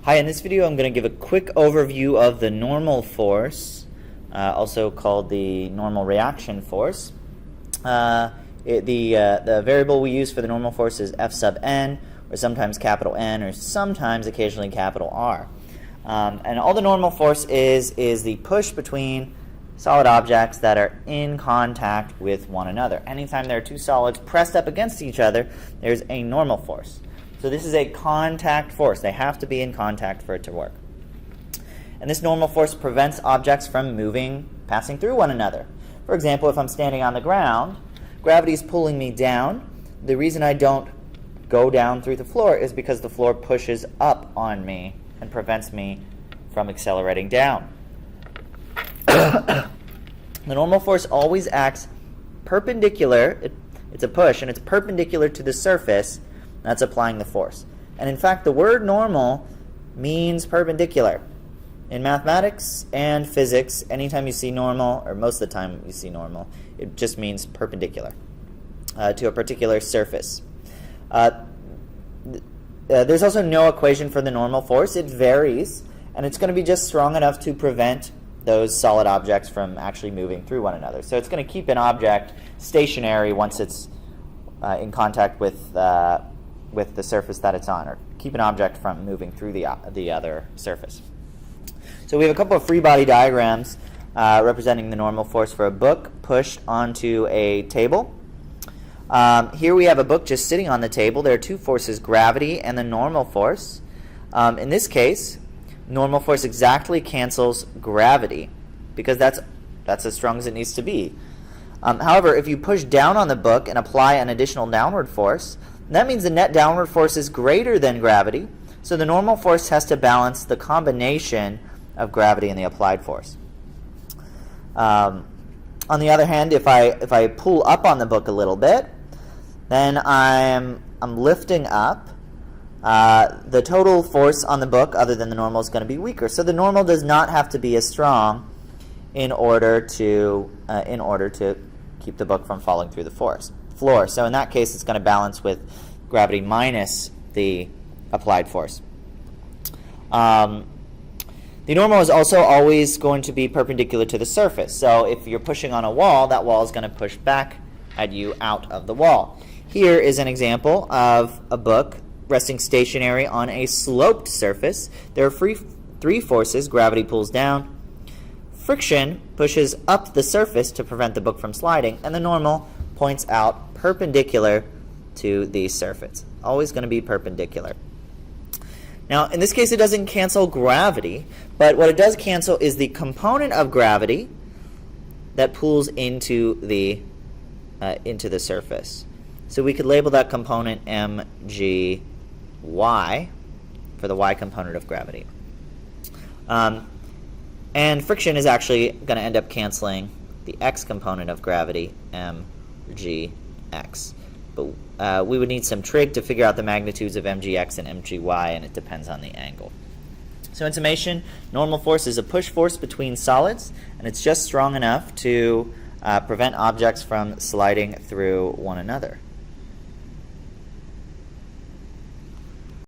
Hi, in this video I'm going to give a quick overview of the normal force, also called the normal reaction force. The variable we use for the normal force is F sub n, or sometimes capital N, or sometimes occasionally capital R. And all the normal force is the push between solid objects that are in contact with one another. Anytime there are two solids pressed up against each other, there's a normal force. So this is a contact force. They have to be in contact for it to work. And this normal force prevents objects from passing through one another. For example, if I'm standing on the ground, gravity is pulling me down. The reason I don't go down through the floor is because the floor pushes up on me and prevents me from accelerating down. The normal force always acts perpendicular. It's a push, and it's perpendicular to the surface that's applying the force. And in fact, the word normal means perpendicular. In mathematics and physics, anytime you see normal, or most of the time you see normal, it just means perpendicular to a particular surface. There's also no equation for the normal force. It varies, and it's going to be just strong enough to prevent those solid objects from actually moving through one another. So it's going to keep an object stationary once it's in contact with the surface that it's on, or keep an object from moving through the other surface. So we have a couple of free body diagrams representing the normal force for a book pushed onto a table. Here we have a book just sitting on the table. There are two forces, gravity and the normal force. In this case, normal force exactly cancels gravity because that's as strong as it needs to be. However, if you push down on the book and apply an additional downward force, that means the net downward force is greater than gravity, so the normal force has to balance the combination of gravity and the applied force. On the other hand, if I pull up on the book a little bit, then I'm lifting up. The total force on the book, other than the normal, is going to be weaker. So the normal does not have to be as strong in order to keep the book from falling through the floor. So in that case, it's going to balance with gravity minus the applied force. The normal is also always going to be perpendicular to the surface. So if you're pushing on a wall, that wall is going to push back at you out of the wall. Here is an example of a book resting stationary on a sloped surface. There are three forces. Gravity pulls down. Friction pushes up the surface to prevent the book from sliding. And the normal points out perpendicular to the surface. Always going to be perpendicular. Now, in this case, it doesn't cancel gravity, but what it does cancel is the component of gravity that pulls into the surface. So we could label that component mgy for the y component of gravity. And friction is actually going to end up canceling the x component of gravity, mgx. But we would need some trig to figure out the magnitudes of mgx and mgy, and it depends on the angle. So in summation, normal force is a push force between solids, and it's just strong enough to prevent objects from sliding through one another.